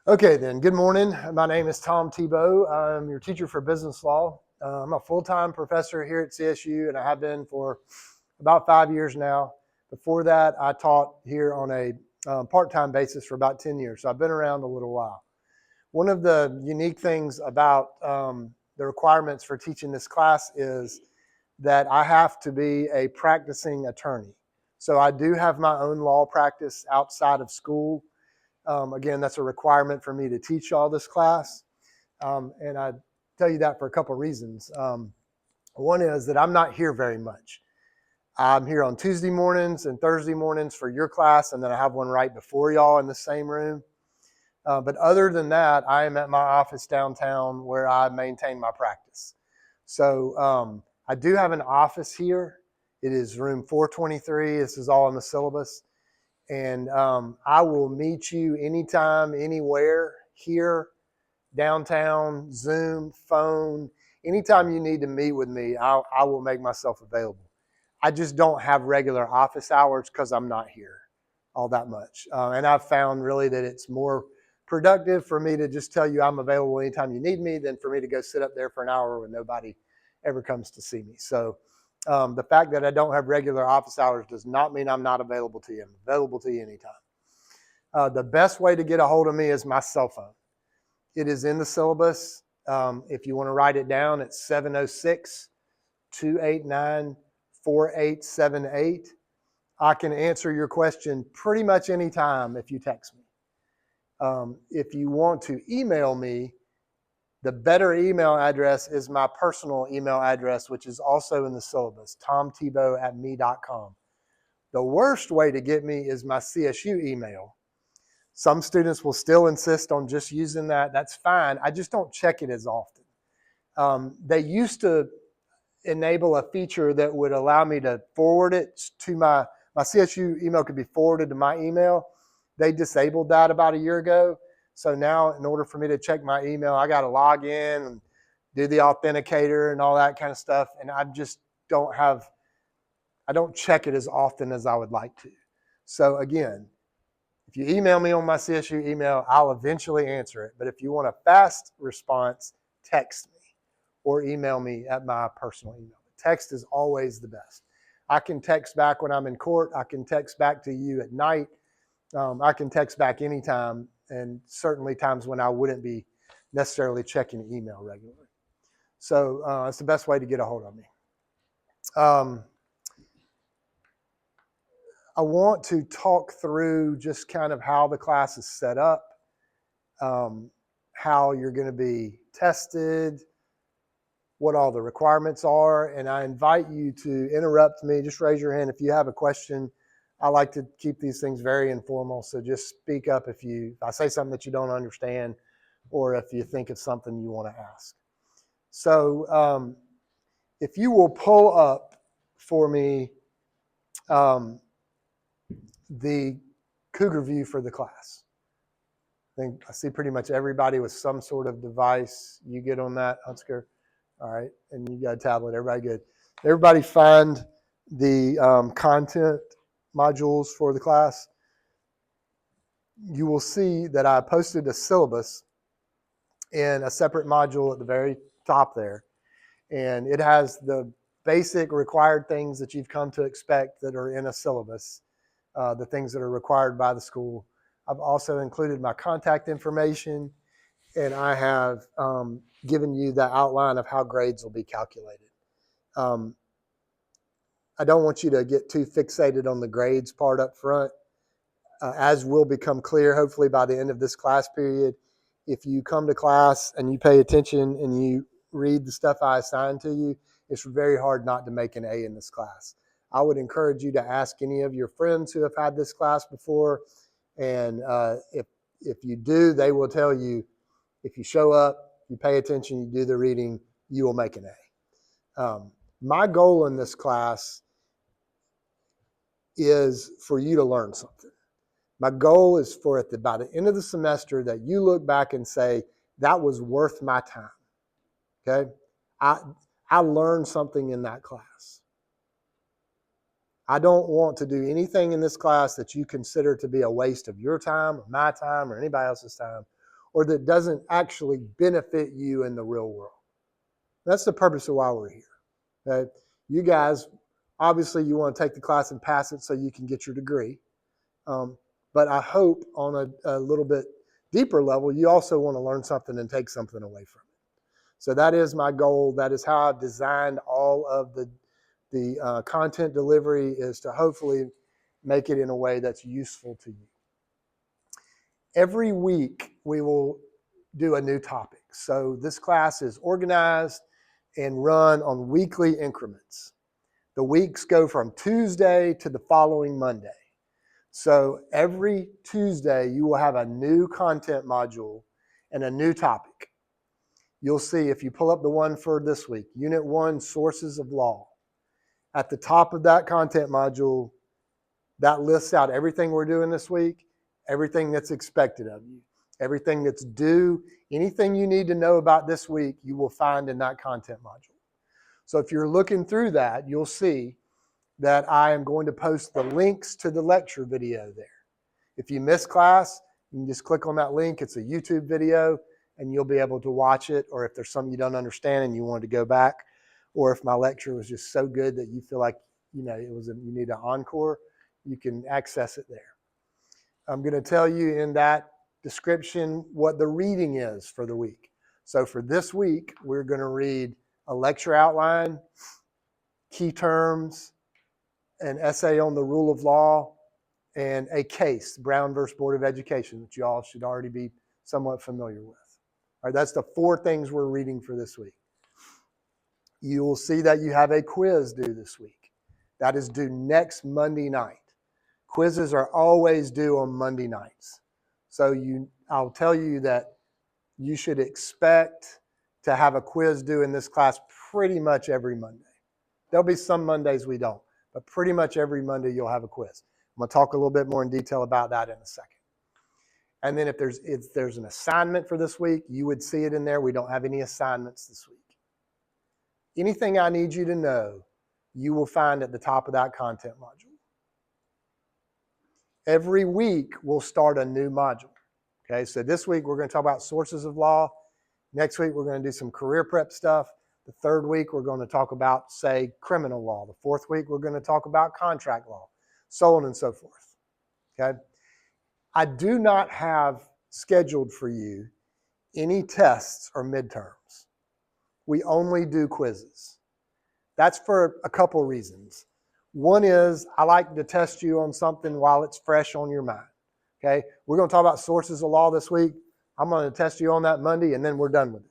Okay, then. Good morning. My name is Tom Tebow. I'm your teacher for business law. I'm a full-time professor here at CSU, and I have been for about 5 years now. Before that, I taught here on a part-time basis for about 10 years, so I've been around a little while. One of the unique things about the requirements for teaching this class is that I have to be a practicing attorney. So I do have my own law practice outside of school. Again, that's a requirement for me to teach all this class. And I tell you that for a couple of reasons. One is that I'm not here very much. I'm here on Tuesday mornings and Thursday mornings for your class, and then I have one right before y'all in the same room. But other than that, I am at my office downtown where I maintain my practice. So I do have an office here. It is room 423. This is all in the syllabus. And I will meet you anytime, anywhere, here, downtown, Zoom, phone. Anytime you need to meet with me, I will make myself available. I just don't have regular office hours because I'm not here all that much. And I've found really that it's more productive for me to just tell you I'm available anytime you need me than for me to go sit up there for an hour when nobody ever comes to see me. So the fact that I don't have regular office hours does not mean I'm not available to you. I'm available to you anytime. The best way to get a hold of me is my cell phone. It is in the syllabus. If you want to write it down, it's 706 289 4878. I can answer your question pretty much anytime if you text me. If you want to email me, the better email address is my personal email address, which is also in the syllabus, tomtebow@me.com. The worst way to get me is my CSU email. Some students will still insist on just using that. That's fine. I just don't check it as often. They used to enable a feature that would allow me to forward it to my CSU email could be forwarded to my email. They disabled that about a year ago. So now in order for me to check my email, I got to log in and do the authenticator and all that kind of stuff. And I just I don't check it as often as I would like to. So again, if you email me on my CSU email, I'll eventually answer it. But if you want a fast response, text me or email me at my personal email. Text is always the best. I can text back when I'm in court. I can text back to you at night. I can text back anytime, and certainly times when I wouldn't be necessarily checking email regularly. So it's the best way to get a hold of me. I want to talk through just kind of how the class is set up, how you're going to be tested, what all the requirements are, and I invite you to interrupt me. Just raise your hand if you have a question. I like to keep these things very informal, so just speak up if I say something that you don't understand or if you think of something you want to ask. So if you will pull up for me the Cougar view for the class. I think I see pretty much everybody with some sort of device. You get on that, Hunsker? All right, and you got a tablet. Everybody good? Everybody find the content modules for the class. You will see that I posted a syllabus in a separate module at the very top there. And it has the basic required things that you've come to expect that are in a syllabus, the things that are required by the school. I've also included my contact information, and I have given you the outline of how grades will be calculated. I don't want you to get too fixated on the grades part up front. As will become clear, hopefully by the end of this class period, if you come to class and you pay attention and you read the stuff I assign to you, it's very hard not to make an A in this class. I would encourage you to ask any of your friends who have had this class before, and if you do, they will tell you, if you show up, you pay attention, you do the reading, you will make an A. My goal in this class is for you to learn something. My goal is for by the end of the semester that you look back and say, that was worth my time. Okay? I learned something in that class. I don't want to do anything in this class that you consider to be a waste of your time or my time or anybody else's time, or that doesn't actually benefit you in the real world. That's the purpose of why we're here. Okay? You guys, obviously you want to take the class and pass it so you can get your degree. But I hope on a little bit deeper level, you also want to learn something and take something away from it. So that is my goal. That is how I've designed all of the content delivery, is to hopefully make it in a way that's useful to you. Every week we will do a new topic. So this class is organized and run on weekly increments. The weeks go from Tuesday to the following Monday. So every Tuesday you will have a new content module and a new topic. You'll see if you pull up the one for this week, Unit 1, Sources of Law. At the top of that content module, that lists out everything we're doing this week, everything that's expected of you, everything that's due, anything you need to know about this week, you will find in that content module. So if you're looking through that, you'll see that I am going to post the links to the lecture video there. If you miss class, you can just click on that link. It's a YouTube video, and you'll be able to watch it. Or if there's something you don't understand and you want to go back, or if my lecture was just so good that you feel like you need an encore, you can access it there. I'm going to tell you in that description what the reading is for the week. So for this week, we're going to read a lecture outline, key terms, an essay on the rule of law, and a case, Brown versus Board of Education, that you all should already be somewhat familiar with. All right, that's the 4 things we're reading for this week. You will see that you have a quiz due this week. That is due next Monday night. Quizzes are always due on Monday nights. So I'll tell you that you should expect to have a quiz due in this class pretty much every Monday. There'll be some Mondays we don't, but pretty much every Monday you'll have a quiz. I'm going to talk a little bit more in detail about that in a second. And then if there's an assignment for this week, you would see it in there. We don't have any assignments this week. Anything I need you to know, you will find at the top of that content module. Every week we'll start a new module. Okay, so this week we're going to talk about sources of law. Next week we're going to do some career prep stuff. The third week we're going to talk about, say, criminal law. The fourth week we're going to talk about contract law, so on and so forth. Okay? I do not have scheduled for you any tests or midterms. We only do quizzes. That's for a couple reasons. One is I like to test you on something while it's fresh on your mind. Okay? We're going to talk about sources of law this week. I'm going to test you on that Monday, and then we're done with it.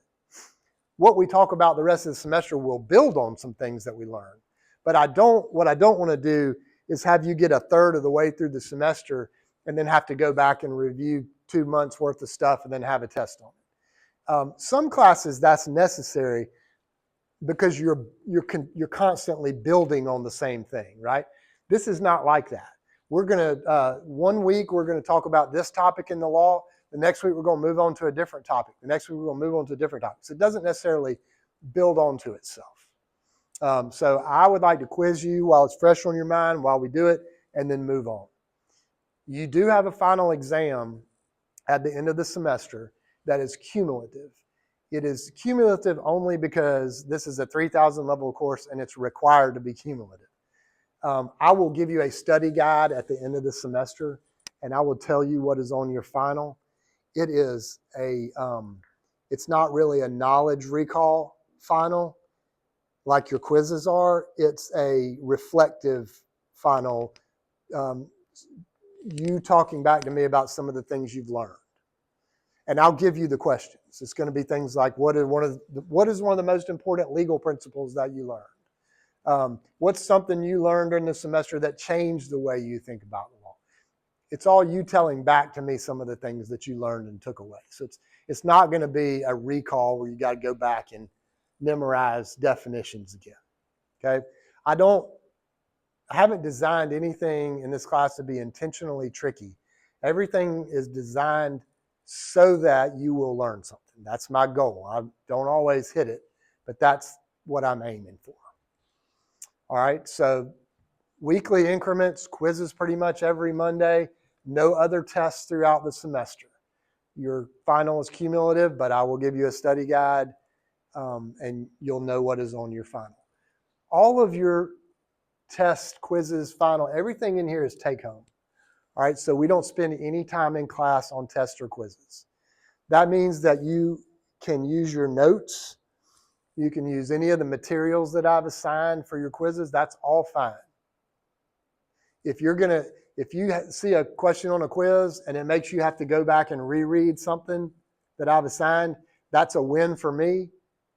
What we talk about the rest of the semester will build on some things that we learn. But what I don't want to do is have you get a third of the way through the semester and then have to go back and review 2 months worth of stuff and then have a test on it. Some classes that's necessary because you're constantly building on the same thing, right? This is not like that. We're going to, 1 week, we're going to talk about this topic in the law. The next week, we're going to move on to a different topic. The next week, we're going to move on to a different topic. So it doesn't necessarily build onto itself. So I would like to quiz you while it's fresh on your mind, while we do it, and then move on. You do have a final exam at the end of the semester that is cumulative. It is cumulative only because this is a 3,000 level course and it's required to be cumulative. I will give you a study guide at the end of the semester, and I will tell you what is on your final. It is it's not really a knowledge recall final like your quizzes are. It's a reflective final, you talking back to me about some of the things you've learned. And I'll give you the questions. It's going to be things like, what is one of the most important legal principles that you learned? What's something you learned during the semester that changed the way you think about the law? It's all you telling back to me some of the things that you learned and took away. So it's not going to be a recall where you got to go back and memorize definitions again. Okay? I haven't designed anything in this class to be intentionally tricky. Everything is designed so that you will learn something. That's my goal. I don't always hit it, but that's what I'm aiming for. All right, so weekly increments, quizzes pretty much every Monday, no other tests throughout the semester. Your final is cumulative, but I will give you a study guide, and you'll know what is on your final. All of your test, quizzes, final, everything in here is take home. All right, so we don't spend any time in class on tests or quizzes. That means that you can use your notes. You can use any of the materials that I've assigned for your quizzes. That's all fine. If you see a question on a quiz and it makes you have to go back and reread something that I've assigned, that's a win for me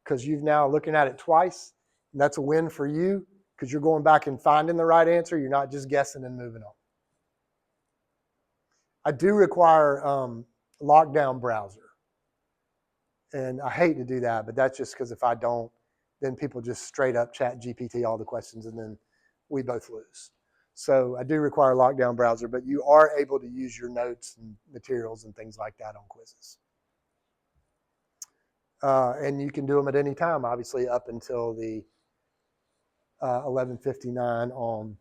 because you've now looking at it twice. And that's a win for you because you're going back and finding the right answer. You're not just guessing and moving on. I do require lockdown browser. And I hate to do that, but that's just because if I don't, then people just straight up chat GPT all the questions and then we both lose. So I do require a lockdown browser, but you are able to use your notes and materials and things like that on quizzes. And you can do them at any time, obviously, up until the 11:59 on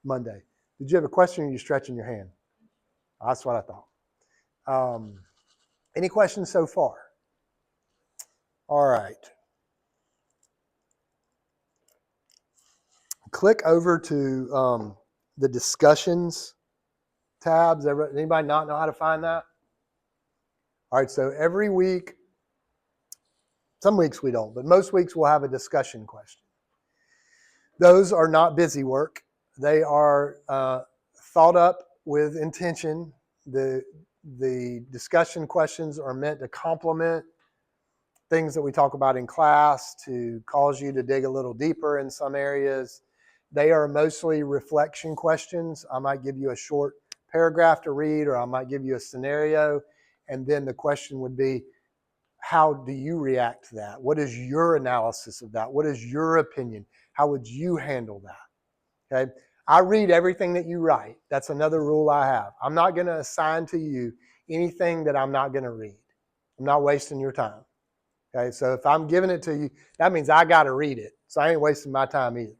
Monday. Did you have a question or are you stretching your hand? That's what I thought. Any questions so far? All right. Click over to the discussions tabs. Anybody not know how to find that? All right, so every week, some weeks we don't, but most weeks we'll have a discussion question. Those are not busy work. They are thought up with intention. The discussion questions are meant to complement things that we talk about in class, to cause you to dig a little deeper in some areas. They are mostly reflection questions. I might give you a short paragraph to read, or I might give you a scenario, and then the question would be, how do you react to that? What is your analysis of that? What is your opinion? How would you handle that? Okay. I read everything that you write. That's another rule I have. I'm not going to assign to you anything that I'm not going to read. I'm not wasting your time. Okay. So if I'm giving it to you, that means I got to read it. So I ain't wasting my time either.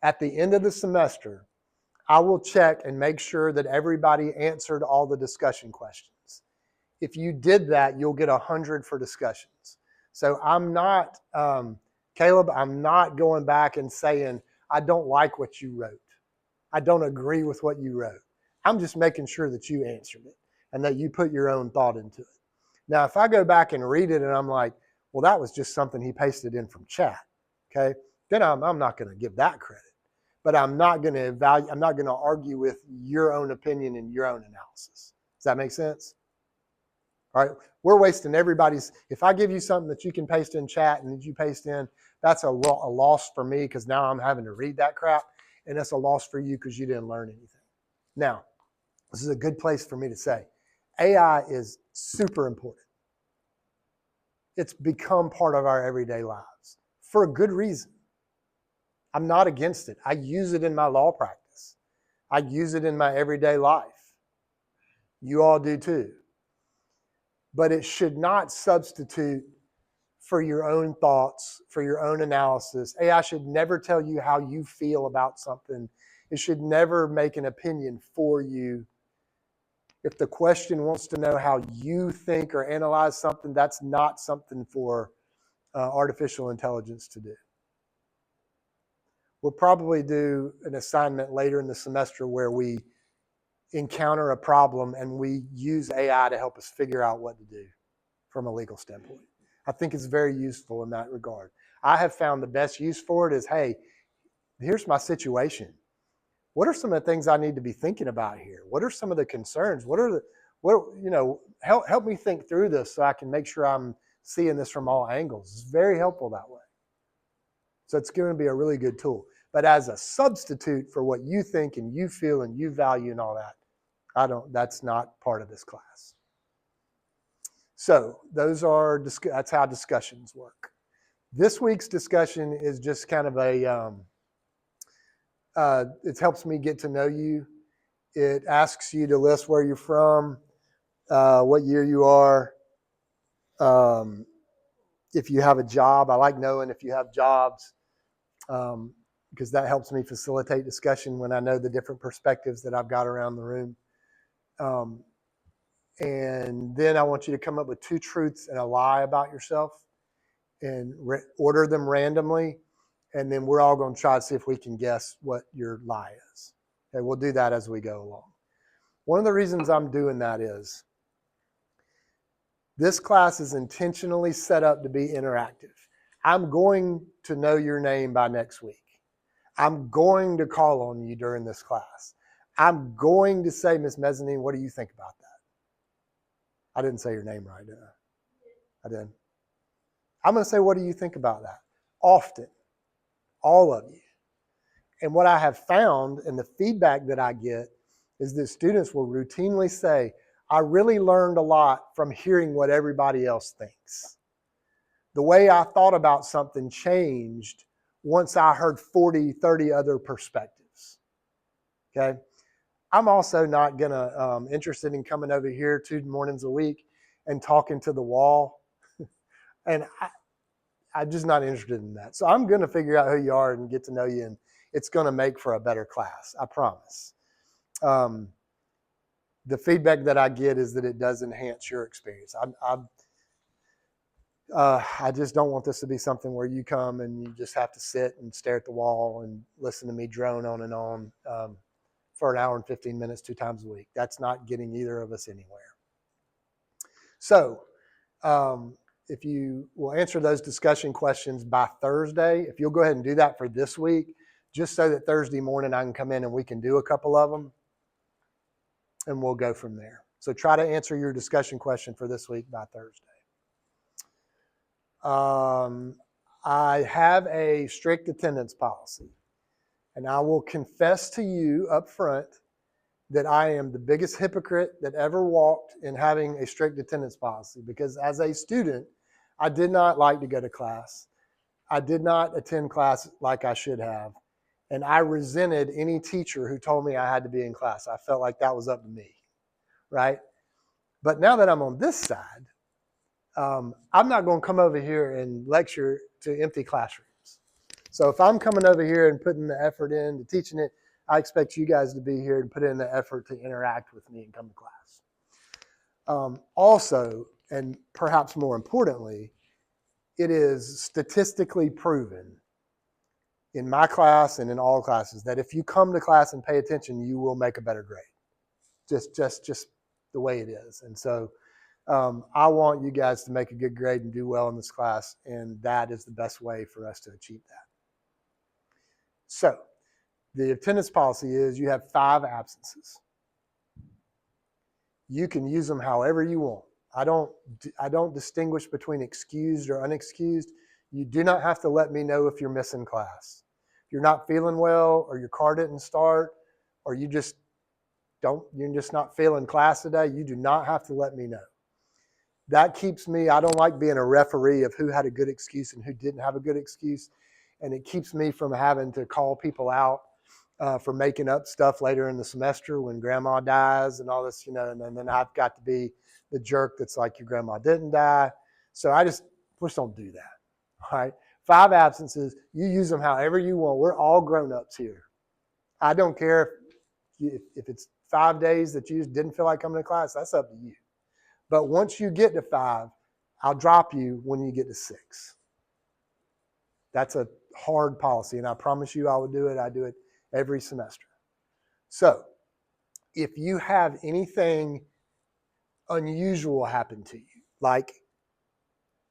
At the end of the semester, I will check and make sure that everybody answered all the discussion questions. If you did that, you'll get 100 for discussions. So I'm not, Caleb, I'm not going back and saying, I don't like what you wrote. I don't agree with what you wrote. I'm just making sure that you answered it and that you put your own thought into it. Now, if I go back and read it and I'm like, well, that was just something he pasted in from chat, okay, then I'm not going to give that credit. But I'm not going to argue with your own opinion and your own analysis. Does that make sense? All right, we're wasting everybody's. If I give you something that you can paste in chat and that you paste in, that's a loss for me because now I'm having to read that crap, and that's a loss for you because you didn't learn anything. Now, this is a good place for me to say, AI is super important. It's become part of our everyday lives for a good reason. I'm not against it. I use it in my law practice. I use it in my everyday life. You all do too. But it should not substitute for your own thoughts, for your own analysis. AI should never tell you how you feel about something. It should never make an opinion for you. If the question wants to know how you think or analyze something, that's not something for artificial intelligence to do. We'll probably do an assignment later in the semester where we encounter a problem and we use AI to help us figure out what to do from a legal standpoint. I think it's very useful in that regard. I have found the best use for it is, hey, here's my situation. What are some of the things I need to be thinking about here? What are some of the concerns? Help me think through this so I can make sure I'm seeing this from all angles. It's very helpful that way. So it's going to be a really good tool. But as a substitute for what you think and you feel and you value and all that, that's not part of this class. So that's how discussions work. This week's discussion is just kind of it helps me get to know you. It asks you to list where you're from, what year you are, if you have a job. I like knowing if you have jobs because that helps me facilitate discussion when I know the different perspectives that I've got around the room. And then I want you to come up with 2 truths and a lie about yourself and order them randomly. And then we're all going to try to see if we can guess what your lie is. Okay, we'll do that as we go along. One of the reasons I'm doing that is this class is intentionally set up to be interactive. I'm going to know your name by next week. I'm going to call on you during this class. I'm going to say, Miss Mezzanine, what do you think about that? I didn't say your name right, did I? I did. I'm going to say, what do you think about that? Often, all of you. And what I have found and the feedback that I get is that students will routinely say, I really learned a lot from hearing what everybody else thinks. The way I thought about something changed once I heard 40, 30 other perspectives. Okay? I'm also not interested in coming over here 2 mornings a week and talking to the wall. And I'm just not interested in that. So I'm going to figure out who you are and get to know you, and it's going to make for a better class. I promise. The feedback that I get is that it does enhance your experience. I just don't want this to be something where you come and you just have to sit and stare at the wall and listen to me drone on and on for an hour and 15 minutes 2 times a week. That's not getting either of us anywhere. So if you will answer those discussion questions by Thursday, if you'll go ahead and do that for this week, just so that Thursday morning I can come in and we can do a couple of them, and we'll go from there. So try to answer your discussion question for this week by Thursday. I have a strict attendance policy, and I will confess to you up front that I am the biggest hypocrite that ever walked in having a strict attendance policy, because as a student, I did not like to go to class. I did not attend class like I should have, and I resented any teacher who told me I had to be in class. I felt like that was up to me, right? But now that I'm on this side, I'm not going to come over here and lecture to empty classrooms. So if I'm coming over here and putting the effort into teaching it, I expect you guys to be here and put in the effort to interact with me and come to class. Also, and perhaps more importantly, it is statistically proven in my class and in all classes that if you come to class and pay attention, you will make a better grade. Just the way it is. And so I want you guys to make a good grade and do well in this class, and that is the best way for us to achieve that. So the attendance policy is you have 5 absences. You can use them however you want. I don't distinguish between excused or unexcused. You do not have to let me know if you're missing class. If you're not feeling well, or your car didn't start, or you're just not feeling class today, you do not have to let me know. That keeps me, I don't like being a referee of who had a good excuse and who didn't have a good excuse. And it keeps me from having to call people out for making up stuff later in the semester when grandma dies and all this, and then I've got to be the jerk that's like, your grandma didn't die. So I just don't do that. All right. 5 absences, you use them however you want. We're all grown-ups here. I don't care if it's 5 days that you just didn't feel like coming to class, that's up to you. But once you get to 5, I'll drop you when you get to 6. That's a hard policy, and I promise you I will do it. I do it every semester. So if you have anything unusual happen to you, like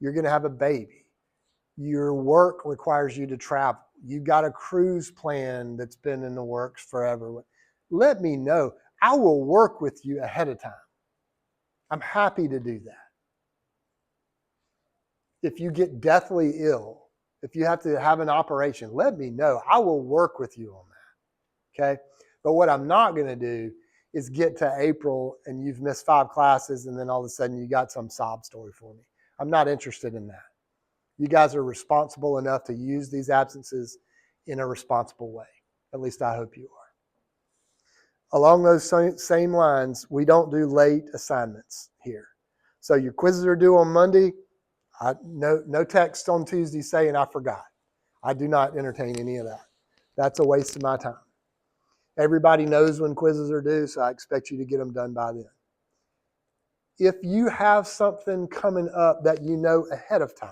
you're going to have a baby, your work requires you to travel, you've got a cruise plan that's been in the works forever, let me know. I will work with you ahead of time. I'm happy to do that. If you get deathly ill, if you have to have an operation, let me know. I will work with you on that. Okay? But what I'm not going to do is get to April and you've missed 5 classes and then all of a sudden you got some sob story for me. I'm not interested in that. You guys are responsible enough to use these absences in a responsible way. At least I hope you are. Along those same lines, we don't do late assignments here. So your quizzes are due on Monday. No text on Tuesday saying I forgot. I do not entertain any of that. That's a waste of my time. Everybody knows when quizzes are due, so I expect you to get them done by then. if you have something coming up that you know ahead of time,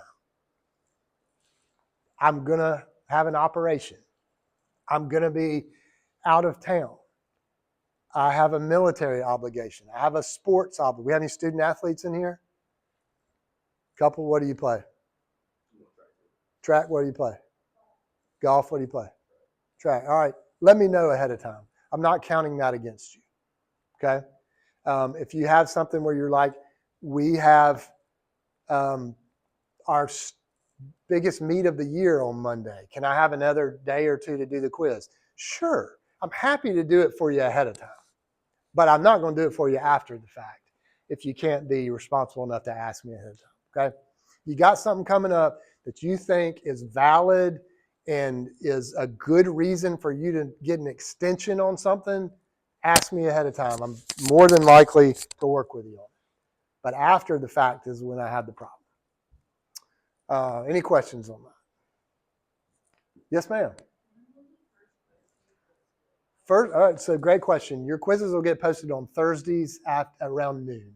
I'm going to have an operation. I'm going to be out of town. I have a military obligation. I have a sports obligation. We have any student athletes in here? Couple, what do you play? Track, what do you play? Golf, what do you play? Track. All right. Let me know ahead of time. I'm not counting that against you. Okay. If you have something where you're like, we have our biggest meet of the year on Monday. Can I have another day or two to do the quiz? Sure. I'm happy to do it for you ahead of time, but I'm not going to do it for you after the fact if you can't be responsible enough to ask me ahead of time. Okay. You got something coming up that you think is valid and is a good reason for you to get an extension on something, ask me ahead of time. I'm more than likely to work with you on it. But after the fact is when I have the problem. Any questions on that? Yes, ma'am. First, all right, so great question. Your quizzes will get posted on Thursdays at around noon.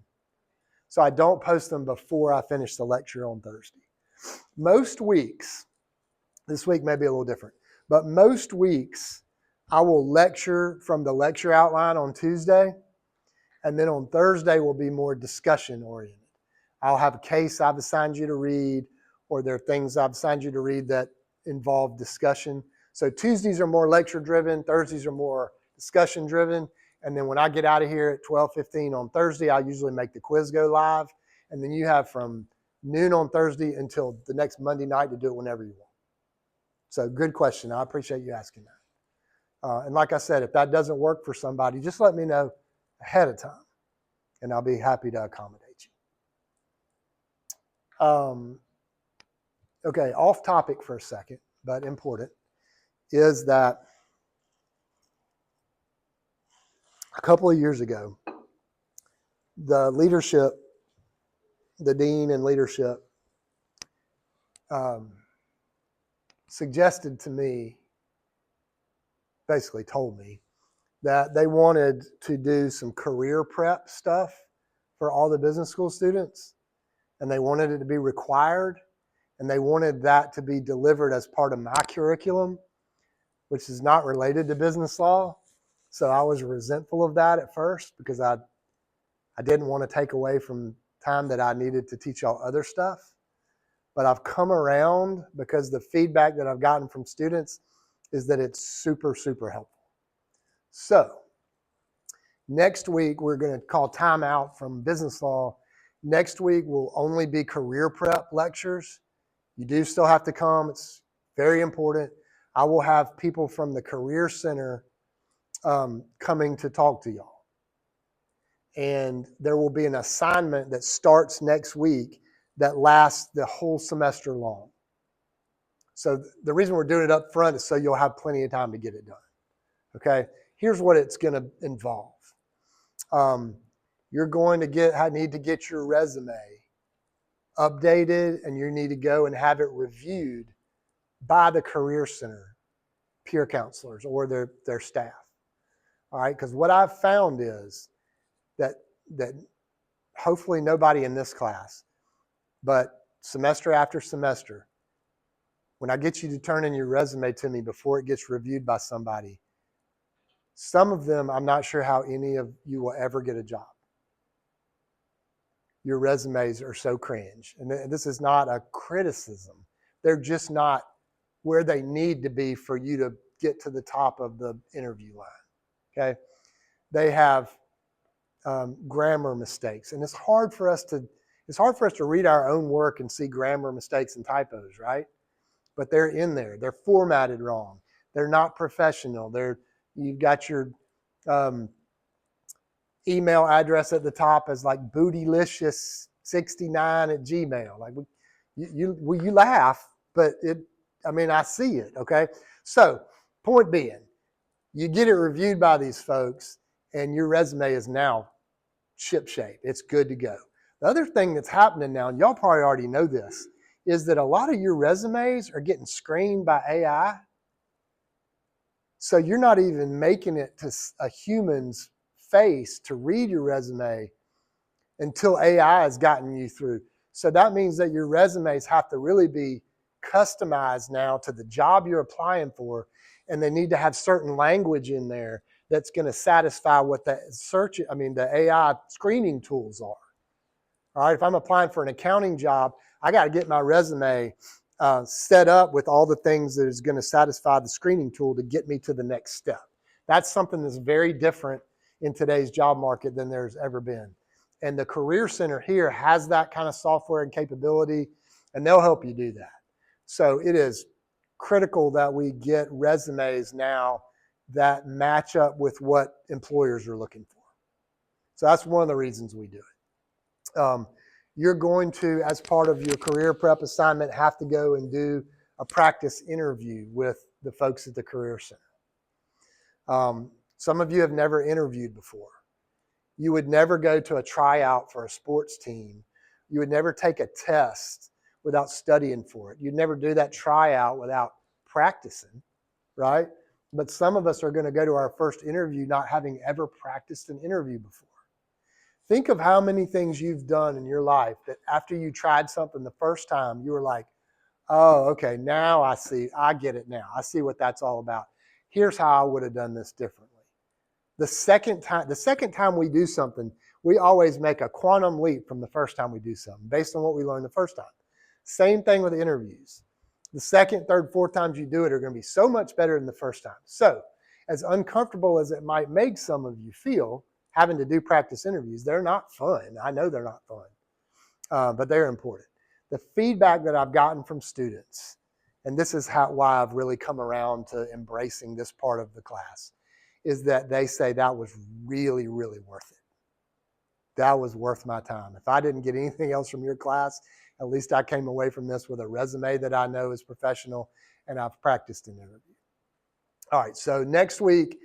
So I don't post them before I finish the lecture on Thursday. Most weeks, this week may be a little different, but most weeks I will lecture from the lecture outline on Tuesday, and then on Thursday will be more discussion oriented. I'll have a case I've assigned you to read, or there are things I've assigned you to read that involve discussion. So Tuesdays are more lecture driven, Thursdays are more discussion driven, and then when I get out of here at 12:15 on Thursday, I usually make the quiz go live, and then you have from noon on Thursday until the next Monday night to do it whenever you want. So good question. I appreciate you asking that. And like I said, if that doesn't work for somebody, just let me know ahead of time, and I'll be happy to accommodate you. Okay, off topic for a second, but important, is that a couple of years ago, the leadership, the dean and leadership, suggested to me, basically told me, that they wanted to do some career prep stuff for all the business school students, and they wanted it to be required, and they wanted that to be delivered as part of my curriculum, which is not related to business law. So I was resentful of that at first because I didn't want to take away from time that I needed to teach y'all other stuff. But I've come around because the feedback that I've gotten from students is that it's super, super helpful. So next week, we're going to call time out from business law. Next week will only be career prep lectures. You do still have to come. It's very important. I will have people from the Career Center coming to talk to y'all. And there will be an assignment that starts next week that lasts the whole semester long. So the reason we're doing it up front is so you'll have plenty of time to get it done. Okay, here's what it's going to involve. You're going to need to get your resume updated, and you need to go and have it reviewed by the Career Center peer counselors or their staff. All right, because what I've found is that hopefully nobody in this class, but semester after semester, when I get you to turn in your resume to me before it gets reviewed by somebody, some of them, I'm not sure how any of you will ever get a job. Your resumes are so cringe. And this is not a criticism. They're just not where they need to be for you to get to the top of the interview line. Okay? They have grammar mistakes. And it's hard for us to read our own work and see grammar mistakes and typos, right? But they're in there. They're formatted wrong. They're not professional. You've got your email address at the top as like bootylicious69@gmail. Like you laugh, but I see it. Okay. So point being, you get it reviewed by these folks and your resume is now shipshape. It's good to go. The other thing that's happening now, and y'all probably already know this, is that a lot of your resumes are getting screened by AI. So you're not even making it to a human's face to read your resume. until AI has gotten you through. So that means that your resumes have to really be customized now to the job you're applying for, and they need to have certain language in there that's going to satisfy what the AI screening tools are. All right, if I'm applying for an accounting job, I got to get my resume set up with all the things that is going to satisfy the screening tool to get me to the next step. That's something that's very different in today's job market than there's ever been. And the Career Center here has that kind of software and capability, and they'll help you do that. So it is critical that we get resumes now that match up with what employers are looking for. So that's one of the reasons we do it. You're going to, as part of your career prep assignment, have to go and do a practice interview with the folks at the Career Center. Some of you have never interviewed before. You would never go to a tryout for a sports team. You would never take a test without studying for it. You'd never do that tryout without practicing, right? But some of us are going to go to our first interview not having ever practiced an interview before. Think of how many things you've done in your life that after you tried something the first time, you were like, oh, okay, now I see, I get it now. I see what that's all about. Here's how I would have done this differently. The second time we do something, we always make a quantum leap from the first time we do something based on what we learned the first time. Same thing with interviews. The second, third, fourth times you do it are going to be so much better than the first time. So, as uncomfortable as it might make some of you feel, having to do practice interviews, they're not fun. I know they're not fun, but they're important. The feedback that I've gotten from students, and this is why I've really come around to embracing this part of the class, is that they say that was really, really worth it. That was worth my time. If I didn't get anything else from your class, at least I came away from this with a resume that I know is professional and I've practiced an interview. All right, so next week,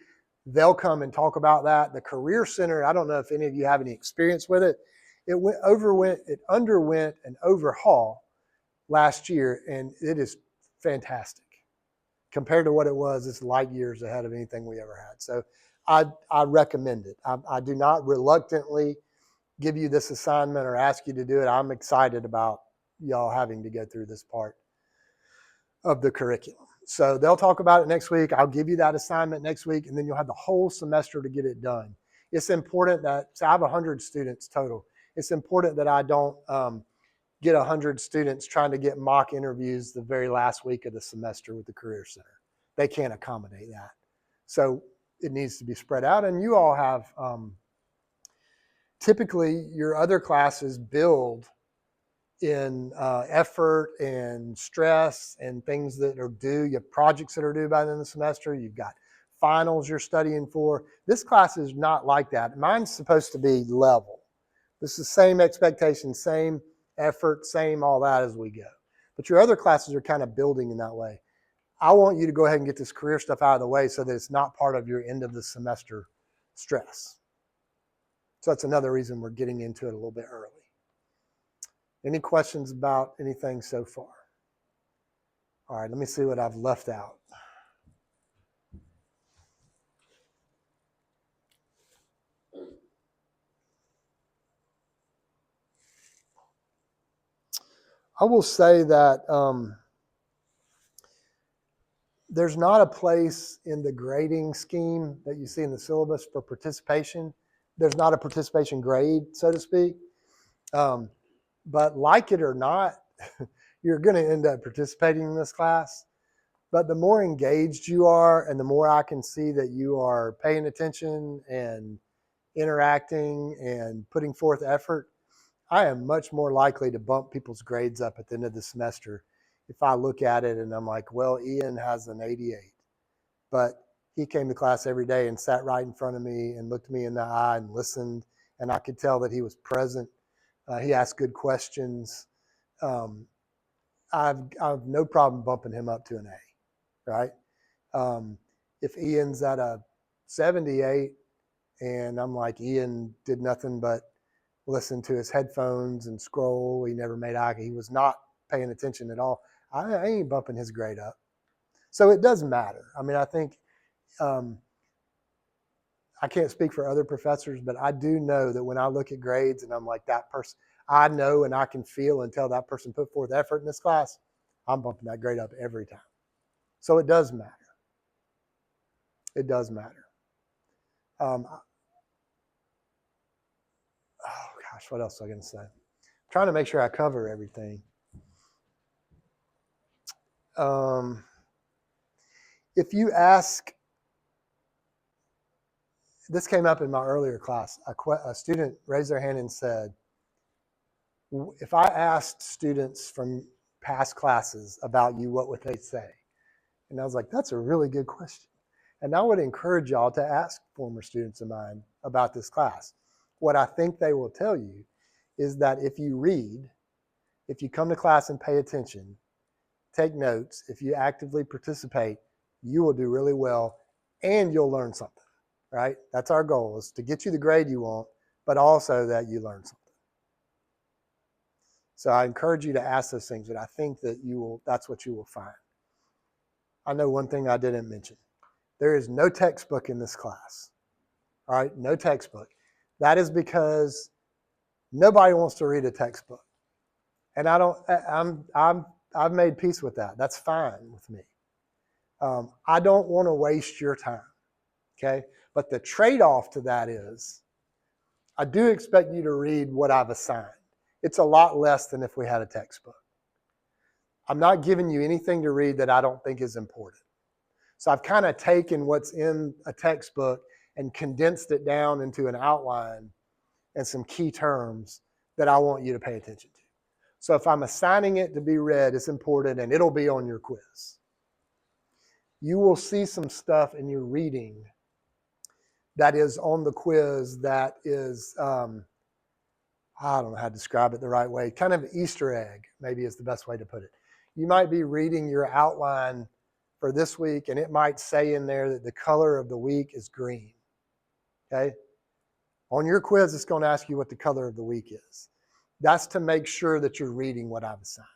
they'll come and talk about that. The Career Center, I don't know if any of you have any experience with it. It underwent an overhaul last year, and it is fantastic. Compared to what it was, it's light years ahead of anything we ever had. So I recommend it. I do not reluctantly give you this assignment or ask you to do it. I'm excited about y'all having to go through this part of the curriculum. So they'll talk about it next week. I'll give you that assignment next week, and then you'll have the whole semester to get it done. It's important that, so I have 100 students total. It's important that I don't get 100 students trying to get mock interviews the very last week of the semester with the Career Center. They can't accommodate that. So it needs to be spread out, and you all have, typically your other classes build in effort and stress and things that are due. You have projects that are due by the end of the semester. You've got finals you're studying for. This class is not like that. Mine's supposed to be level. This is same expectation, same effort, same all that as we go. But your other classes are kind of building in that way. I want you to go ahead and get this career stuff out of the way so that it's not part of your end of the semester stress. So that's another reason we're getting into it a little bit early. Any questions about anything so far? All right, let me see what I've left out. I will say that there's not a place in the grading scheme that you see in the syllabus for participation. There's not a participation grade, so to speak. But like it or not, you're going to end up participating in this class. But the more engaged you are and the more I can see that you are paying attention and interacting and putting forth effort, I am much more likely to bump people's grades up at the end of the semester if I look at it and I'm like, well, Ian has an 88, but he came to class every day and sat right in front of me and looked me in the eye and listened, and I could tell that he was present. He asked good questions. I've no problem bumping him up to an A, right? If Ian's at a 78 and I'm like, Ian did nothing but listen to his headphones and scroll, he never made eye, he was not paying attention at all, I ain't bumping his grade up. So it doesn't matter. I mean, I think I can't speak for other professors, but I do know that when I look at grades and I'm like, that person, I know and I can feel and tell that person put forth effort in this class, I'm bumping that grade up every time. So it does matter. It does matter. Oh gosh, what else was I going to say? I'm trying to make sure I cover everything. If you ask, this came up in my earlier class, a student raised their hand and said, if I asked students from past classes about you, what would they say? And I was like, that's a really good question. And I would encourage y'all to ask former students of mine about this class. What I think they will tell you is that if you read, if you come to class and pay attention, take notes, if you actively participate, you will do really well and you'll learn something, right? That's our goal, is to get you the grade you want, but also that you learn something. So I encourage you to ask those things, but I think that that's what you will find. I know one thing I didn't mention. There is no textbook in this class. All right, no textbook. That is because nobody wants to read a textbook. And I've made peace with that. That's fine with me. I don't want to waste your time. Okay? But the trade-off to that is I do expect you to read what I've assigned. It's a lot less than if we had a textbook. I'm not giving you anything to read that I don't think is important. So I've kind of taken what's in a textbook and condensed it down into an outline and some key terms that I want you to pay attention to. So if I'm assigning it to be read, it's important and it'll be on your quiz. You will see some stuff in your reading that is on the quiz that is, I don't know how to describe it the right way, kind of Easter egg, maybe is the best way to put it. You might be reading your outline for this week, and it might say in there that the color of the week is green. Okay? On your quiz, it's going to ask you what the color of the week is. That's to make sure that you're reading what I've assigned.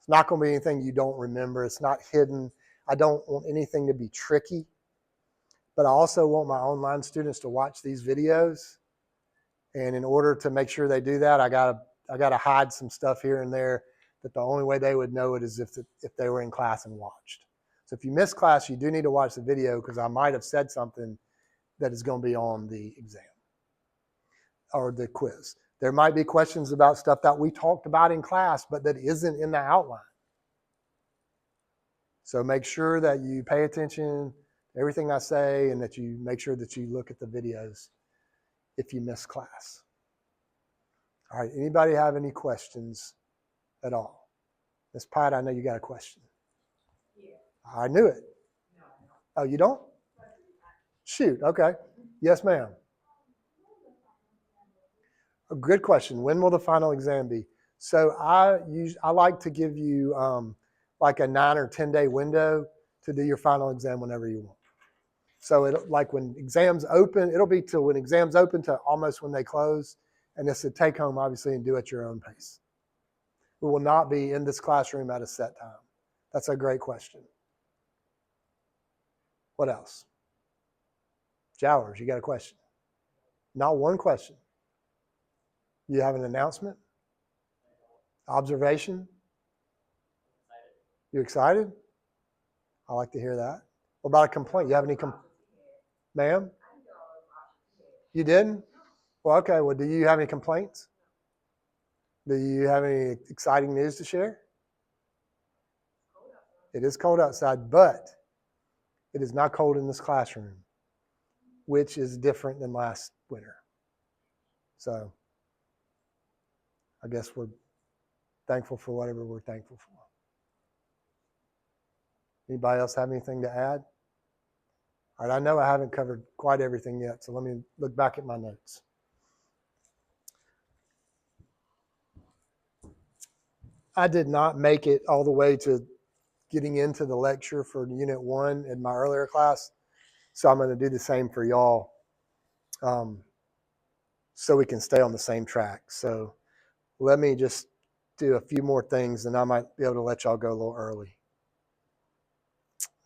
It's not going to be anything you don't remember. It's not hidden. I don't want anything to be tricky, but I also want my online students to watch these videos. And in order to make sure they do that, I gotta hide some stuff here and there that the only way they would know it is if they were in class and watched. So if you miss class, you do need to watch the video because I might have said something that is going to be on the exam or the quiz. There might be questions about stuff that we talked about in class, but that isn't in the outline. So make sure that you pay attention to everything I say and that you make sure that you look at the videos if you miss class. All right, anybody have any questions at all? Ms. Pyatt, I know you got a question. Yeah. I knew it. No. Oh, you don't? Shoot, okay. Yes, ma'am. A good question. When will the final exam be? So I like to give you like a 9 or 10 day window to do your final exam whenever you want. So like when exams open, it'll be till when exams open to almost when they close. And it's a take home, obviously, and do at your own pace. We will not be in this classroom at a set time. That's a great question. What else? Jowers, you got a question? Not one question. You have an announcement? Observation? You excited? I like to hear that. What about a complaint? You have any ma'am? You didn't? Well, okay. Well, do you have any complaints? Do you have any exciting news to share? It is cold outside, but it is not cold in this classroom, which is different than last winter. So I guess we're thankful for whatever we're thankful for. Anybody else have anything to add? All right, I know I haven't covered quite everything yet, so let me look back at my notes. I did not make it all the way to getting into the lecture for Unit 1 in my earlier class, so I'm going to do the same for y'all so we can stay on the same track. So let me just do a few more things, and I might be able to let y'all go a little early.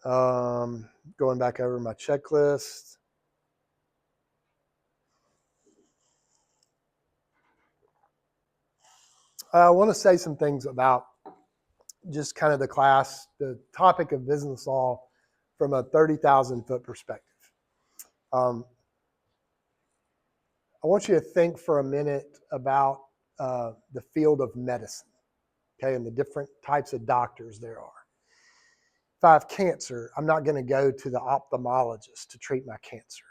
Going back over my checklist. I want to say some things about just kind of the class, the topic of business law from a 30,000 foot perspective. I want you to think for a minute about the field of medicine, okay, and the different types of doctors there are. If I have cancer, I'm not going to go to the ophthalmologist to treat my cancer.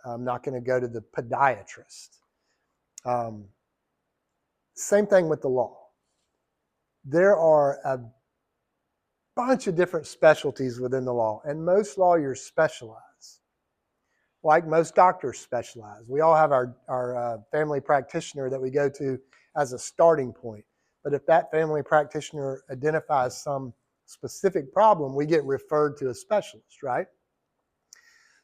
I'm not going to go to the podiatrist. Same thing with the law. There are a bunch of different specialties within the law, and most lawyers specialize. Like most doctors specialize. We all have our family practitioner that we go to as a starting point. But if that family practitioner identifies some specific problem, we get referred to a specialist, right?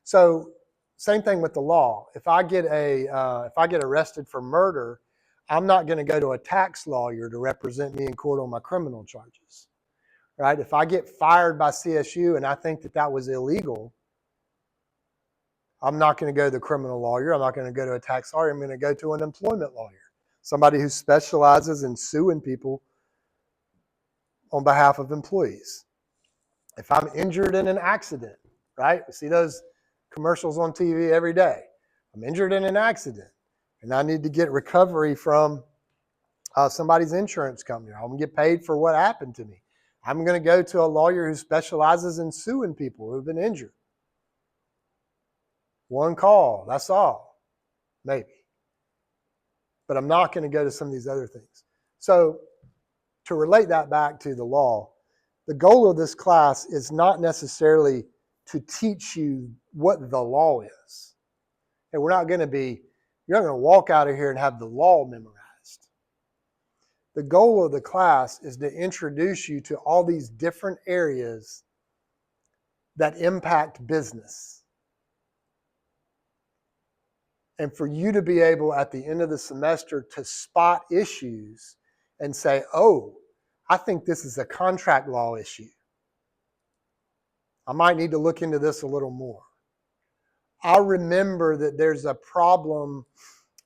So same thing with the law. If I get arrested for murder, I'm not going to go to a tax lawyer to represent me in court on my criminal charges, right? If I get fired by CSU and I think that was illegal, I'm not going to go to the criminal lawyer. I'm not going to go to a tax lawyer. I'm going to go to an employment lawyer, somebody who specializes in suing people on behalf of employees. If I'm injured in an accident, right? We see those commercials on TV every day. I'm injured in an accident and I need to get recovery from somebody's insurance company. I'm going to get paid for what happened to me. I'm going to go to a lawyer who specializes in suing people who've been injured. One call, that's all, maybe. But I'm not going to go to some of these other things. So to relate that back to the law, the goal of this class is not necessarily to teach you what the law is. And you're not going to walk out of here and have the law memorized. The goal of the class is to introduce you to all these different areas that impact business. And for you to be able at the end of the semester to spot issues and say, oh, I think this is a contract law issue. I might need to look into this a little more. I remember that there's a problem.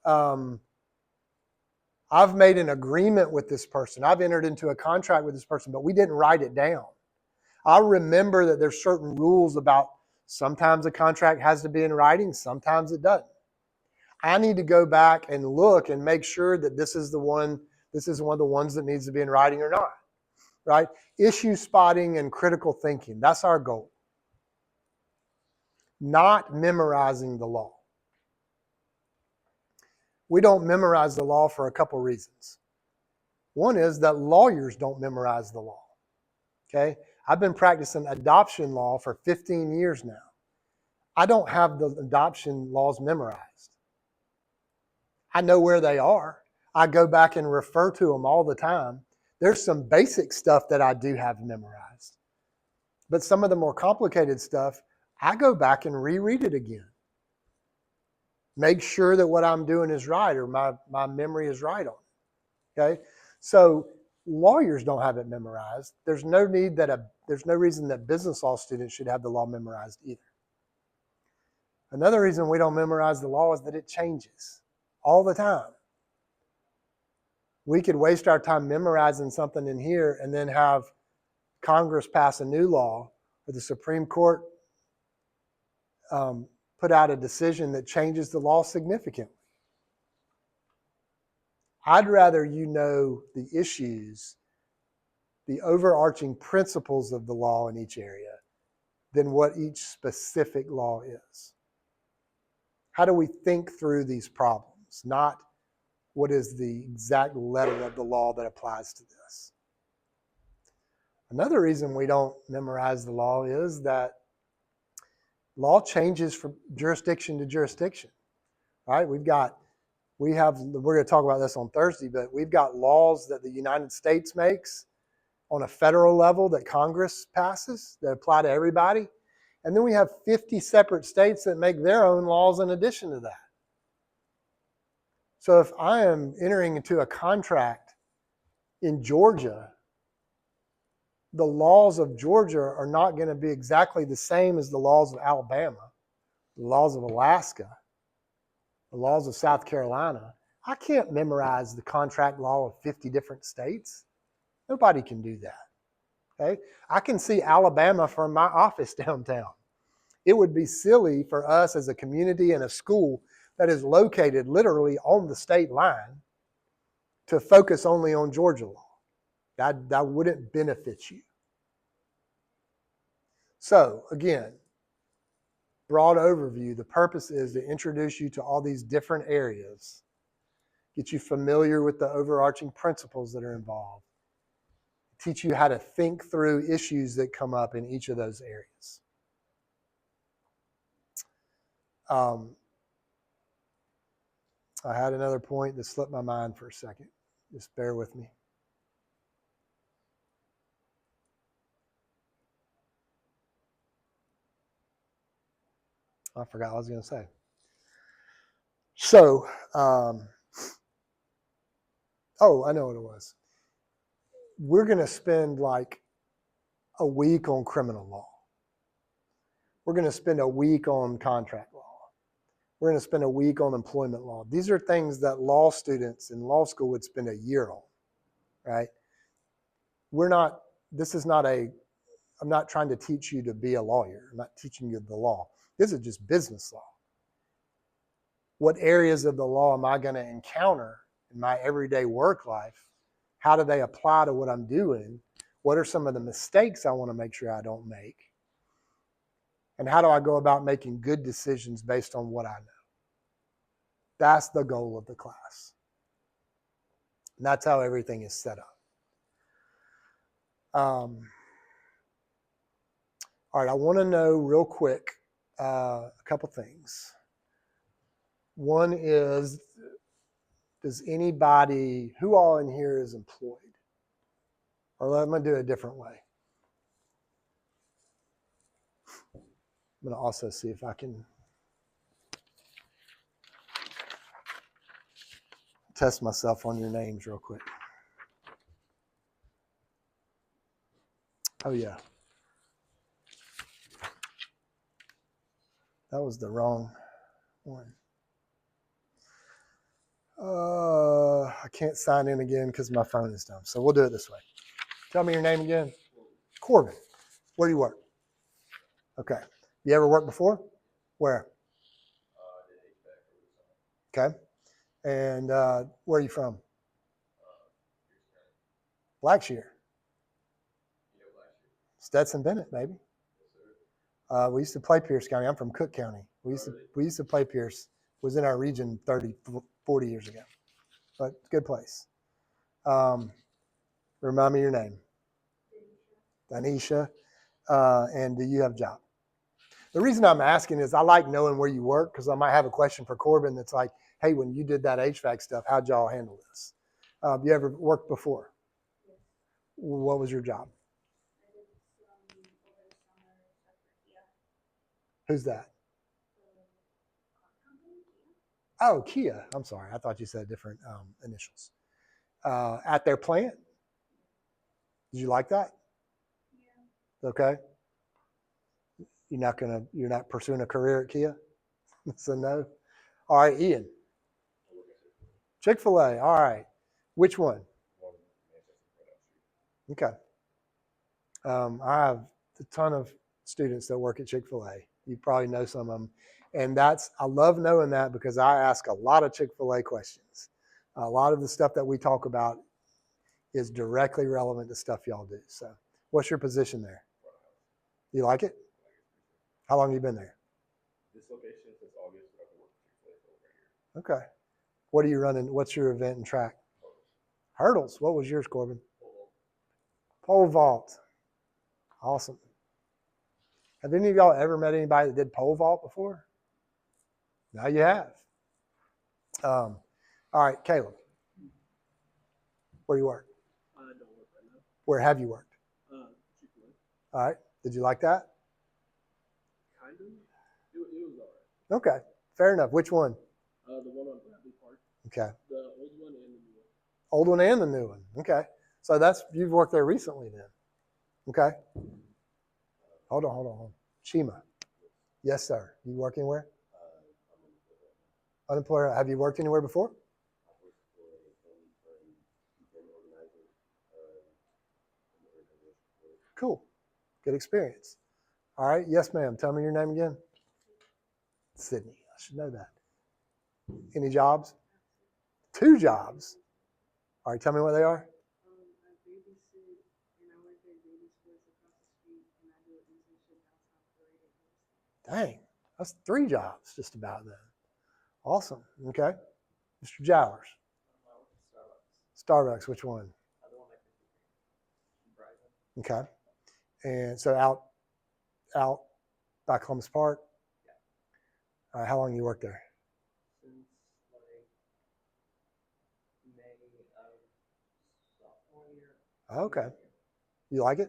I've made an agreement with this person. I've entered into a contract with this person, but we didn't write it down. I remember that there's certain rules about sometimes a contract has to be in writing, sometimes it doesn't. I need to go back and look and make sure that this is one of the ones that needs to be in writing or not, right? Issue spotting and critical thinking, that's our goal. Not memorizing the law. We don't memorize the law for a couple reasons. One is that lawyers don't memorize the law, okay? I've been practicing adoption law for 15 years now. I don't have the adoption laws memorized. I know where they are. I go back and refer to them all the time. There's some basic stuff that I do have memorized. But some of the more complicated stuff, I go back and reread it again. Make sure that what I'm doing is right or my memory is right on it. Okay? So lawyers don't have it memorized. There's no reason that business law students should have the law memorized either. Another reason we don't memorize the law is that it changes all the time. We could waste our time memorizing something in here and then have Congress pass a new law or the Supreme Court put out a decision that changes the law significantly. I'd rather you know the issues, the overarching principles of the law in each area than what each specific law is. How do we think through these problems, not what is the exact letter of the law that applies to this? Another reason we don't memorize the law is that law changes from jurisdiction to jurisdiction, right? We're going to talk about this on Thursday, but we've got laws that the United States makes on a federal level that Congress passes that apply to everybody. And then we have 50 separate states that make their own laws in addition to that. So if I am entering into a contract in Georgia, the laws of Georgia are not going to be exactly the same as the laws of Alabama, the laws of Alaska, the laws of South Carolina. I can't memorize the contract law of 50 different states. Nobody can do that. Okay? I can see Alabama from my office downtown. It would be silly for us as a community and a school that is located literally on the state line to focus only on Georgia law. That wouldn't benefit you. So again, broad overview, the purpose is to introduce you to all these different areas, get you familiar with the overarching principles that are involved, teach you how to think through issues that come up in each of those areas. I had another point that slipped my mind for a second. Just bear with me. I forgot what I was going to say. So, I know what it was. We're going to spend like a week on criminal law. We're going to spend a week on contract law. We're going to spend a week on employment law. These are things that law students in law school would spend a year on, right? I'm not trying to teach you to be a lawyer. I'm not teaching you the law. This is just business law. What areas of the law am I going to encounter in my everyday work life? How do they apply to what I'm doing? What are some of the mistakes I want to make sure I don't make? And how do I go about making good decisions based on what I know? That's the goal of the class. And that's how everything is set up. All right, I want to know real quick a couple things. One is, does anybody, who all in here is employed? Or let me do it a different way. I'm going to also see if I can test myself on your names real quick. Oh, yeah. That was the wrong one. I can't sign in again because my phone is dumb. So we'll do it this way. Tell me your name again. Corbin. Where do you work? Okay. You ever worked before? Where? Okay. And where are you from? Blackshear. Stetson Bennett, baby. We used to play Pierce County. I'm from Cook County. We used to play Pierce. It was in our region 30, 40 years ago. But good place. Remind me your name. Danisha. And do you have a job? The reason I'm asking is I like knowing where you work because I might have a question for Corbin that's like, hey, when you did that HVAC stuff, how'd y'all handle this? You ever worked before? Yes. What was your job? I did some over the summer stuff for Kia. Who's that? Oh, Kia. I'm sorry. I thought you said different initials. At their plant? Did you like that? Yeah. Okay. You're not pursuing a career at Kia? So no. All right, Ian. Chick-fil-A. All right. Which one? Okay. I have a ton of students that work at Chick-fil-A. You probably know some of them. And I love knowing that because I ask a lot of Chick-fil-A questions. A lot of the stuff that we talk about is directly relevant to stuff y'all do. So what's your position there? You like it? How long have you been there? This location since August, but I've worked for Chick-fil-A for over a year. Okay. What are you running? What's your event and track? Hurdles. What was yours, Corbin? Pole vault. Awesome. Have any of y'all ever met anybody that did pole vault before? Now you have. All right, Caleb. Where do you work? I don't work right now. Where have you worked? Chick-fil-A. All right. Did you like that? Kind of. It was all right. Okay. Fair enough. Which one? The one on Bradley Park. Okay. The old one and the new one. Old one and the new one. Okay. So you've worked there recently then. Okay. Hold on. Shima. Yes, sir. You work anywhere? Unemployed. Have you worked anywhere before? Cool. Good experience. All right. Yes, ma'am. Tell me your name again. Sydney. I should know that. Any jobs? 2 jobs. All right. Tell me what they are. Dang. That's 3 jobs just about then. Awesome. Okay. Mr. Jowers. Starbucks. Which one? Okay. And so out by Columbus Park. All right. How long you worked there? Okay. You like it?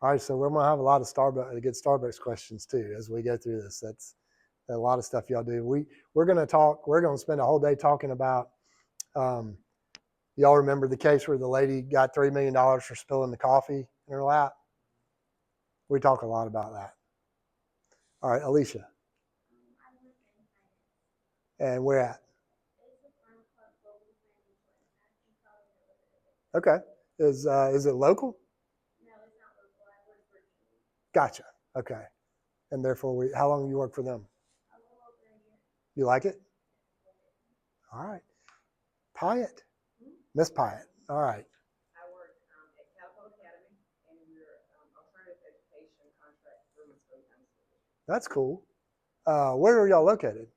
All right. So we're gonna have a lot of good Starbucks questions too as we go through this. That's a lot of stuff y'all do. We're gonna talk. We're gonna spend a whole day talking about. Um, y'all remember the case where the lady got $3 million for spilling the coffee in her lap? We talk a lot about that. All right, Alicia. And where at? Okay. Is it local? Gotcha. Okay. And therefore, how long you work for them? You like it? All right. Pyatt. Miss Pyatt. All right. That's cool. Where are y'all located?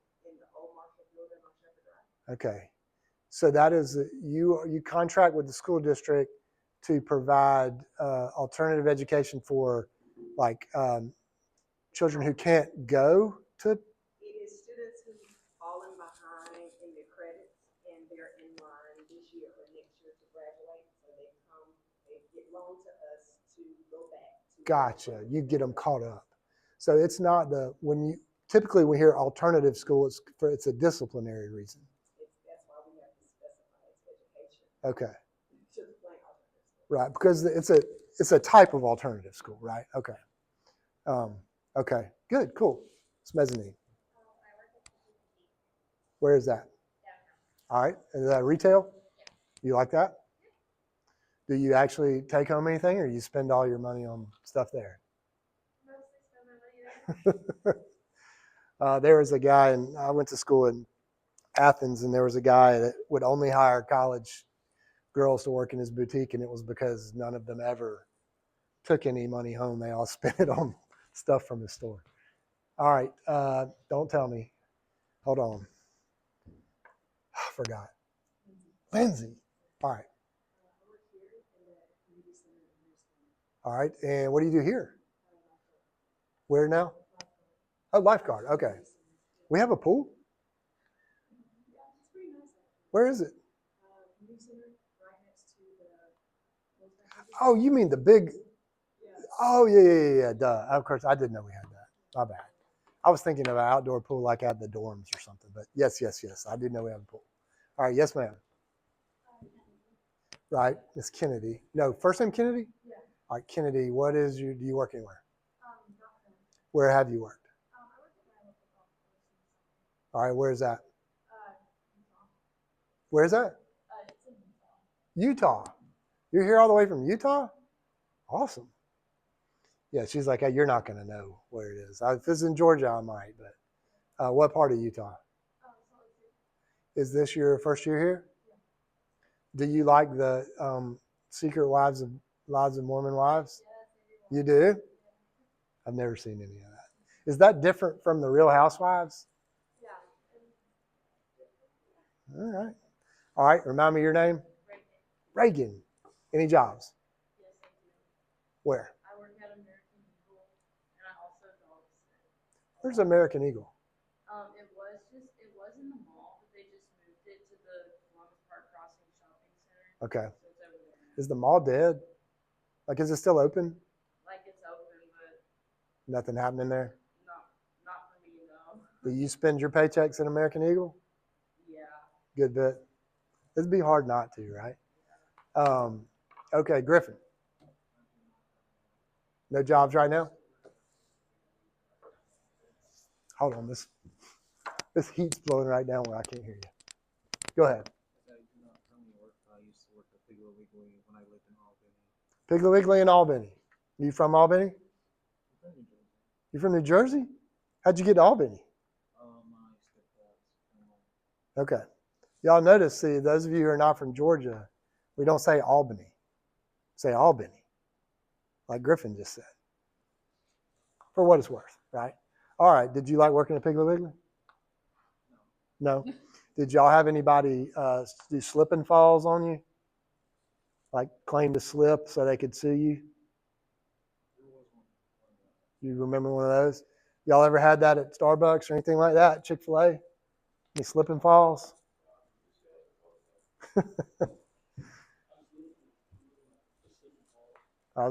Okay. So that is you contract with the school district to provide alternative education for like children who can't go to. It is students who've fallen behind in their credits and they're in line this year or next year to graduate. So they get loaned to us to go back to. Gotcha. You get them caught up. So it's not typically we hear alternative school, it's a disciplinary reason. That's why we have to specify it's education. Okay. To explain alternative school. Right, because it's a type of alternative school, right? Okay. Okay. Good. Cool. It's mezzanine. Where is that? All right. Is that retail? You like that? Do you actually take home anything, or you spend all your money on stuff there? There was a guy, and I went to school in Athens, and there was a guy that would only hire college girls to work in his boutique, and it was because none of them ever took any money home. They all spent it on stuff from his store. All right. Don't tell me. Hold on. I forgot. Lindsay. All right. All right. And what do you do here? Where now? Oh, lifeguard. Okay. We have a pool? Where is it? Oh, you mean the big? Oh, yeah. Duh. Of course, I didn't know we had that. My bad. I was thinking of an outdoor pool like at the dorms or something. But yes. I do know we have a pool. All right. Yes, ma'am. Right. Miss Kennedy. No, first name Kennedy? Yeah. All right, Kennedy, do you work anywhere? Where have you worked? All right, where's that? Where's that? It's in Utah. You're here all the way from Utah? Awesome. Yeah, she's like, hey, you're not going to know where it is. If it's in Georgia, I might, but what part of Utah? Is this your first year here? Yeah. Do you like the Secret Lives of Mormon Wives? You do? I've never seen any of that. Is that different from the Real Housewives? Yeah. All right. All right. Remind me your name? Reagan. Any jobs? Yes, I do. Where? I work at American Eagle, and I also dog sit. Where's American Eagle? It was in the mall, but they just moved it to the Columbus Park Crossing Shopping Center. Okay. So it's over there. Is the mall dead? Like, is it still open? Like it's open, but nothing happening there? Not for me, no. Do you spend your paychecks at American Eagle? Yeah. Good bit. It'd be hard not to, right? Okay, Griffin. No jobs right now? Hold on, this heat's blowing right down where I can't hear you. Go ahead. Piggly Wiggly when I lived in Albany. Piggly Wiggly in Albany. You from Albany? I'm from New Jersey. You from New Jersey? How'd you get to Albany? My stepdad's family. Okay. Y'all notice, see, those of you who are not from Georgia, we don't say Albany. We say Albany, like Griffin just said. For what it's worth, right? All right. Did you like working at Piggly Wiggly? No. Did y'all have anybody do slip and falls on you? Like claim to slip so they could sue you? You remember one of those? Y'all ever had that at Starbucks or anything like that? Chick-fil-A? Any slip and falls? Did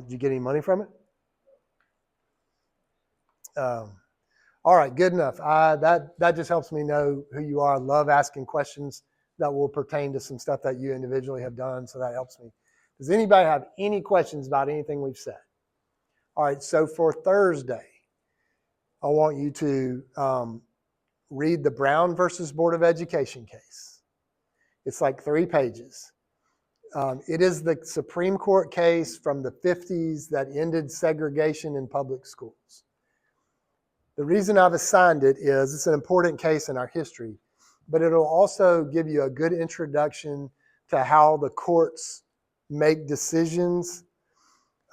you get any money from it? All right, good enough. That just helps me know who you are. I love asking questions that will pertain to some stuff that you individually have done, so that helps me. Does anybody have any questions about anything we've said? All right, so for Thursday, I want you to read the Brown versus Board of Education case. It's like 3 pages. It is the Supreme Court case from the 50s that ended segregation in public schools. The reason I've assigned it is it's an important case in our history, but it'll also give you a good introduction to how the courts make decisions.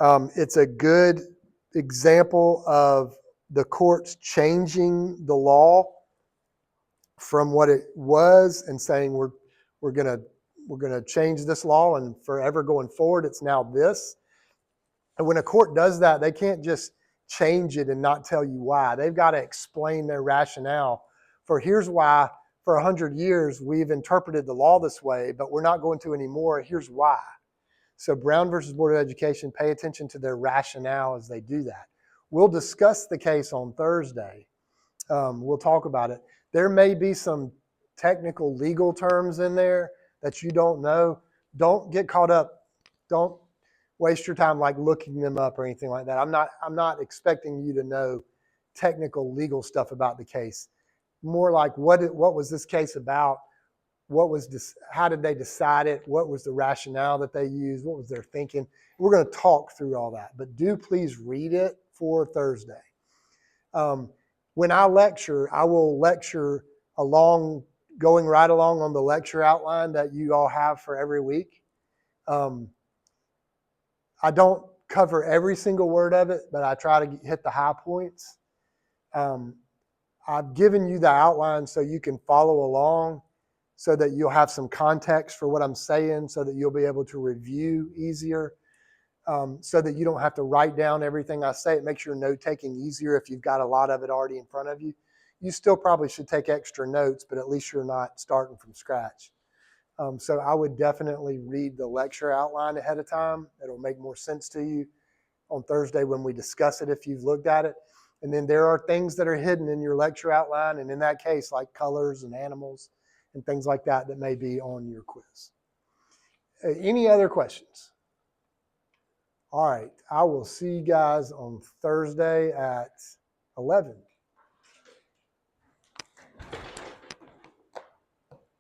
It's a good example of the courts changing the law from what it was and saying we're gonna change this law and forever going forward it's now this. And when a court does that, they can't just change it and not tell you why. They've got to explain their rationale for here's why for 100 years we've interpreted the law this way, but we're not going to anymore. Here's why. So Brown versus Board of Education, pay attention to their rationale as they do that. We'll discuss the case on Thursday. We'll talk about it. There may be some technical legal terms in there that you don't know. Don't get caught up. Don't waste your time like looking them up or anything like that. I'm not expecting you to know technical legal stuff about the case. More like what was this case about? How did they decide it? What was the rationale that they used? What was their thinking? We're going to talk through all that, but do please read it for Thursday. When I lecture, I will lecture going right along on the lecture outline that you all have for every week. I don't cover every single word of it, but I try to hit the high points. I've given you the outline so you can follow along, so that you'll have some context for what I'm saying, so that you'll be able to review easier, so that you don't have to write down everything I say. It makes your note-taking easier if you've got a lot of it already in front of you. You still probably should take extra notes, but at least you're not starting from scratch. So I would definitely read the lecture outline ahead of time. It'll make more sense to you on Thursday when we discuss it if you've looked at it. And then there are things that are hidden in your lecture outline, and in that case, like colors and animals and things like that that may be on your quiz. Any other questions? All right, I will see you guys on Thursday at 11.